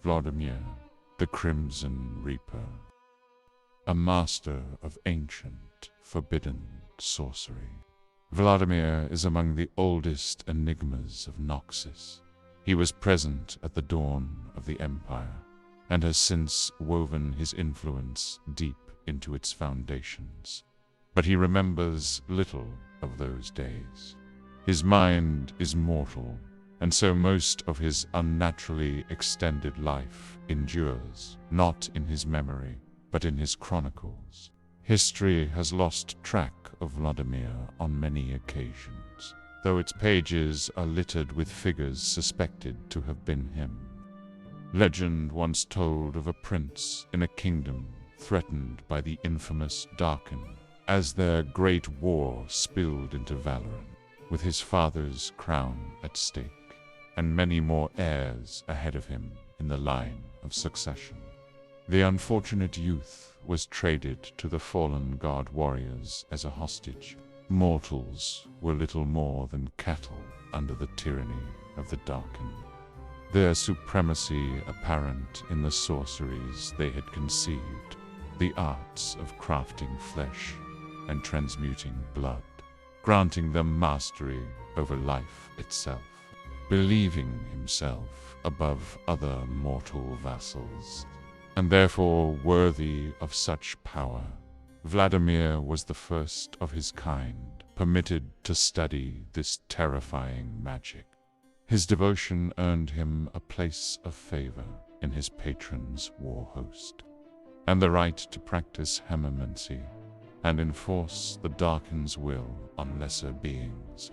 Vladimir, the Crimson Reaper, a master of ancient, forbidden sorcery. Vladimir is among the oldest enigmas of Noxus. He was present at the dawn of the Empire, and has since woven his influence deep into its foundations. But he remembers little of those days. His mind is mortal, and so most of his unnaturally extended life endures, not in his memory, but in his chronicles. History has lost track of Vladimir on many occasions, though its pages are littered with figures suspected to have been him. Legend once told of a prince in a kingdom threatened by the infamous Darkin, as their great war spilled into Valorant, with his father's crown at stake, and many more heirs ahead of him in the line of succession. The unfortunate youth was traded to the fallen god warriors as a hostage. Mortals were little more than cattle under the tyranny of the Darkin, their supremacy apparent in the sorceries they had conceived, the arts of crafting flesh and transmuting blood, granting them mastery over life itself. Believing himself above other mortal vassals, and therefore worthy of such power, Vladimir was the first of his kind permitted to study this terrifying magic. His devotion earned him a place of favor in his patron's war host, and the right to practice hemomancy and enforce the Darkin's will on lesser beings.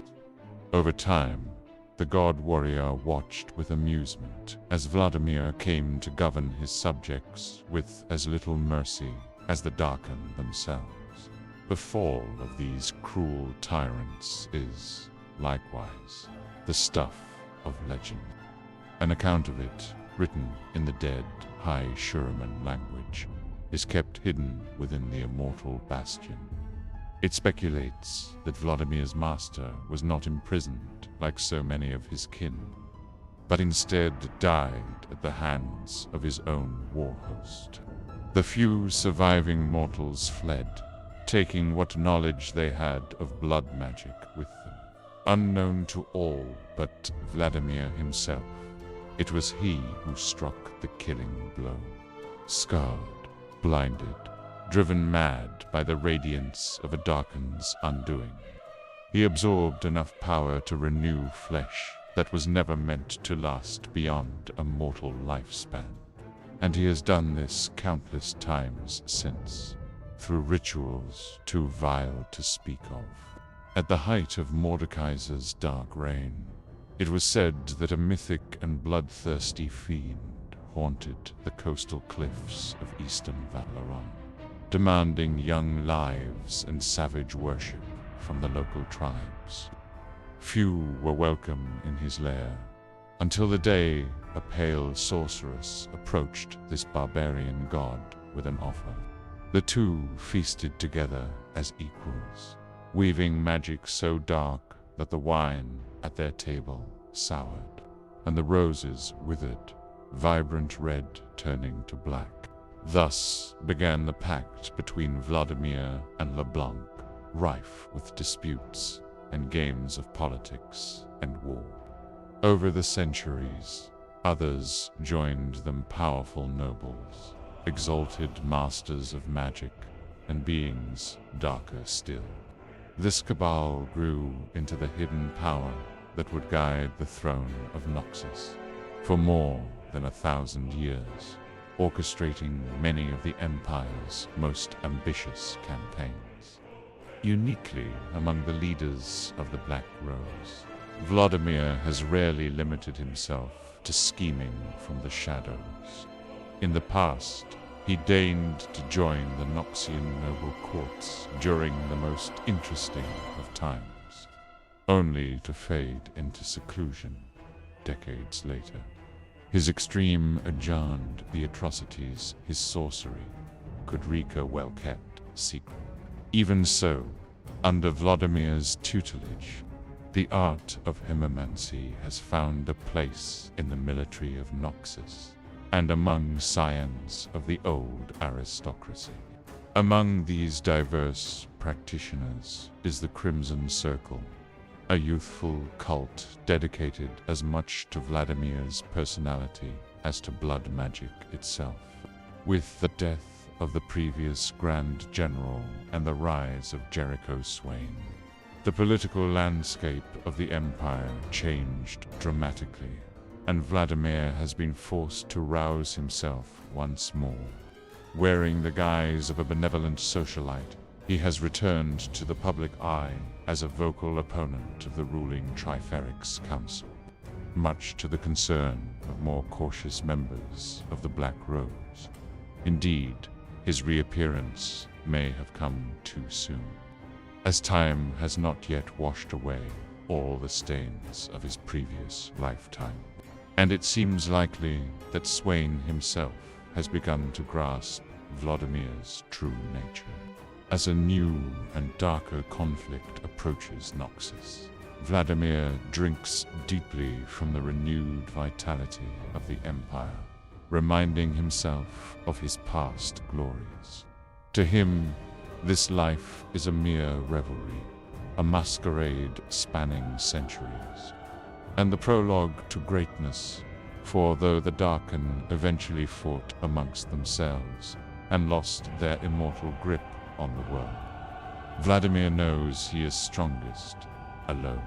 Over time, the god warrior watched with amusement as Vladimir came to govern his subjects with as little mercy as the Darkin themselves. The fall of these cruel tyrants is, likewise, the stuff of legend. An account of it, written in the dead High Shuriman language, is kept hidden within the immortal bastion. It speculates that Vladimir's master was not imprisoned like so many of his kin, but instead died at the hands of his own war host. The few surviving mortals fled, taking what knowledge they had of blood magic with them. Unknown to all but Vladimir himself, it was he who struck the killing blow. Scarred, blinded, driven mad by the radiance of a Darkin's undoing, he absorbed enough power to renew flesh that was never meant to last beyond a mortal lifespan. And he has done this countless times since, through rituals too vile to speak of. At the height of Mordekaiser's dark reign, it was said that a mythic and bloodthirsty fiend haunted the coastal cliffs of eastern Valoran, demanding young lives and savage worship from the local tribes. Few were welcome in his lair, until the day a pale sorceress approached this barbarian god with an offer. The two feasted together as equals, weaving magic so dark that the wine at their table soured, and the roses withered, vibrant red turning to black. Thus began the pact between Vladimir and LeBlanc, rife with disputes and games of politics and war. Over the centuries, others joined them, powerful nobles, exalted masters of magic, and beings darker still. This cabal grew into the hidden power that would guide the throne of Noxus for more than 1,000 years, orchestrating many of the Empire's most ambitious campaigns. Uniquely among the leaders of the Black Rose, Vladimir has rarely limited himself to scheming from the shadows. In the past, he deigned to join the Noxian noble courts during the most interesting of times, only to fade into seclusion decades later. His extreme adjourned the atrocities his sorcery could wreak a well-kept secret. Even so, under Vladimir's tutelage, the art of hemomancy has found a place in the military of Noxus. and among scions of the old aristocracy. Among these diverse practitioners is the Crimson Circle, a youthful cult dedicated as much to Vladimir's personality as to blood magic itself. With the death of the previous Grand General and the rise of Jericho Swain, the political landscape of the Empire changed dramatically, and Vladimir has been forced to rouse himself once more. Wearing the guise of a benevolent socialite, he has returned to the public eye as a vocal opponent of the ruling Triferix Council, much to the concern of more cautious members of the Black Rose. Indeed, his reappearance may have come too soon, as time has not yet washed away all the stains of his previous lifetime. And it seems likely that Swain himself has begun to grasp Vladimir's true nature. As a new and darker conflict approaches Noxus, Vladimir drinks deeply from the renewed vitality of the Empire, reminding himself of his past glories. To him, this life is a mere revelry, a masquerade spanning centuries, and the prologue to greatness. For though the Darkin eventually fought amongst themselves and lost their immortal grip on the world, Vladimir knows he is strongest alone.